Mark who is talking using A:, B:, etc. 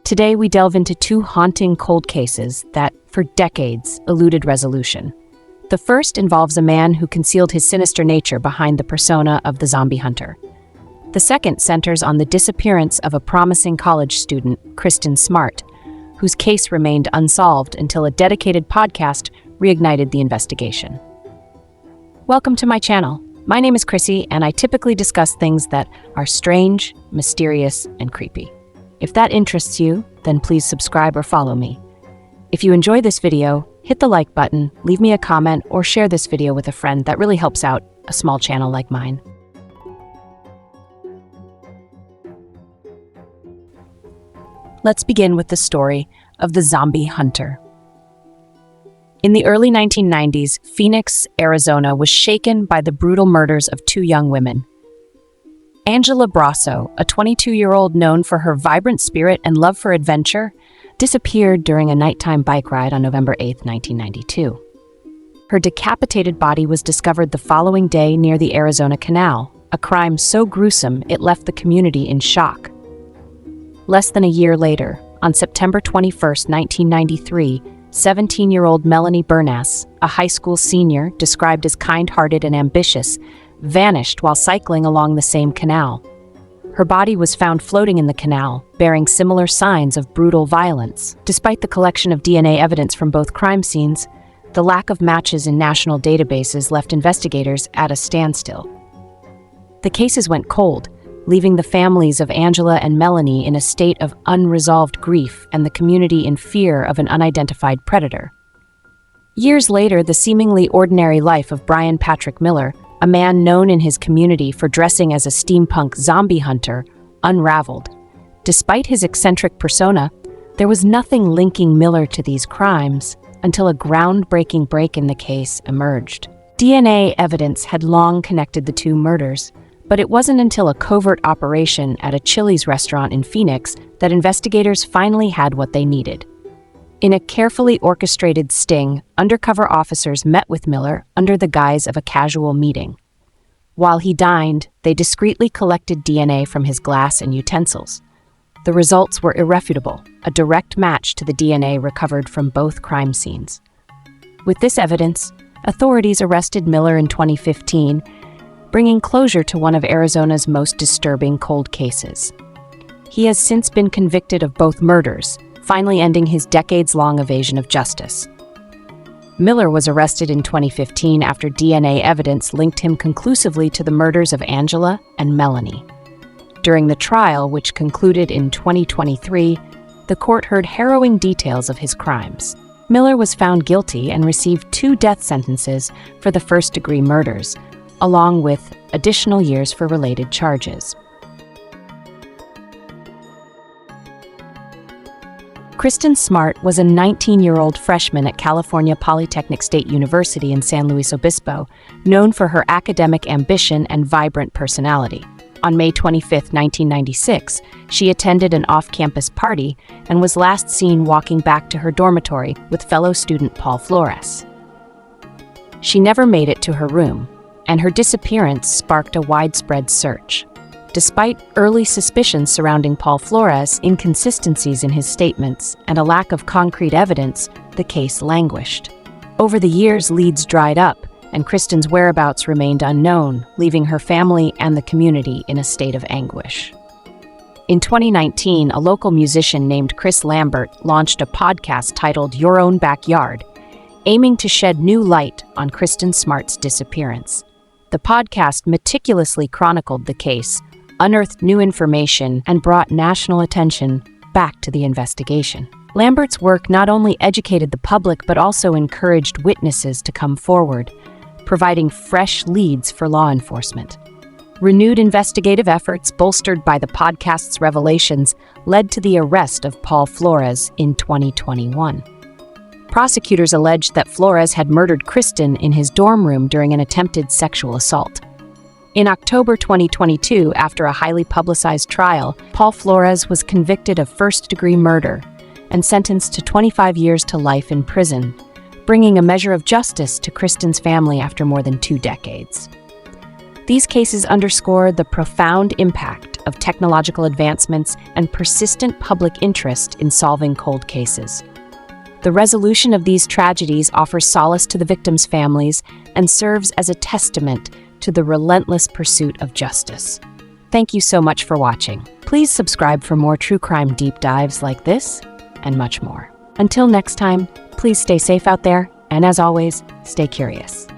A: Today, we delve into two haunting cold cases that, for decades, eluded resolution. The first involves a man who concealed his sinister nature behind the persona of the zombie hunter. The second centers on the disappearance of a promising college student, Kristin Smart, whose case remained unsolved until a dedicated podcast reignited the investigation. Welcome to my channel. My name is Chrissy, and I typically discuss things that are strange, mysterious, and creepy. If that interests you, then please subscribe or follow me. If you enjoy this video, hit the like button, leave me a comment, or share this video with a friend. That really helps out a small channel like mine. Let's begin with the story of the zombie hunter. In the early 1990s, Phoenix, Arizona was shaken by the brutal murders of two young women. Angela Brasso, a 22-year-old known for her vibrant spirit and love for adventure, disappeared during a nighttime bike ride on November 8, 1992. Her decapitated body was discovered the following day near the Arizona Canal, a crime so gruesome it left the community in shock. Less than a year later, on September 21, 1993, 17-year-old Melanie Bernass, a high school senior described as kind-hearted and ambitious, vanished while cycling along the same canal. Her body was found floating in the canal, bearing similar signs of brutal violence. Despite the collection of DNA evidence from both crime scenes, the lack of matches in national databases left investigators at a standstill. The cases went cold, leaving the families of Angela and Melanie in a state of unresolved grief and the community in fear of an unidentified predator. Years later, the seemingly ordinary life of Bryan Patrick Miller, a man known in his community for dressing as a steampunk zombie hunter, unraveled. Despite his eccentric persona, there was nothing linking Miller to these crimes until a groundbreaking break in the case emerged. DNA evidence had long connected the two murders, but it wasn't until a covert operation at a Chili's restaurant in Phoenix that investigators finally had what they needed. In a carefully orchestrated sting, undercover officers met with Miller under the guise of a casual meeting. While he dined, they discreetly collected DNA from his glass and utensils. The results were irrefutable, a direct match to the DNA recovered from both crime scenes. With this evidence, authorities arrested Miller in 2015, bringing closure to one of Arizona's most disturbing cold cases. He has since been convicted of both murders, finally ending his decades-long evasion of justice. Miller was arrested in 2015 after DNA evidence linked him conclusively to the murders of Angela and Melanie. During the trial, which concluded in 2023, the court heard harrowing details of his crimes. Miller was found guilty and received 2 death sentences for the first-degree murders, along with additional years for related charges. Kristin Smart was a 19-year-old freshman at California Polytechnic State University in San Luis Obispo, known for her academic ambition and vibrant personality. On May 25, 1996, she attended an off-campus party and was last seen walking back to her dormitory with fellow student Paul Flores. She never made it to her room, and her disappearance sparked a widespread search. Despite early suspicions surrounding Paul Flores, inconsistencies in his statements, and a lack of concrete evidence, the case languished. Over the years, leads dried up, and Kristin's whereabouts remained unknown, leaving her family and the community in a state of anguish. In 2019, a local musician named Chris Lambert launched a podcast titled Your Own Backyard, aiming to shed new light on Kristin Smart's disappearance. The podcast meticulously chronicled the case, unearthed new information, and brought national attention back to the investigation. Lambert's work not only educated the public but also encouraged witnesses to come forward, providing fresh leads for law enforcement. Renewed investigative efforts, bolstered by the podcast's revelations, led to the arrest of Paul Flores in 2021. Prosecutors alleged that Flores had murdered Kristin in his dorm room during an attempted sexual assault. In October 2022, after a highly publicized trial, Paul Flores was convicted of first-degree murder and sentenced to 25 years to life in prison, bringing a measure of justice to Kristin's family after more than 2 decades. These cases underscore the profound impact of technological advancements and persistent public interest in solving cold cases. The resolution of these tragedies offers solace to the victims' families and serves as a testament to the relentless pursuit of justice. Thank you so much for watching. Please subscribe for more true crime deep dives like this and much more. Until next time, please stay safe out there, and as always, stay curious.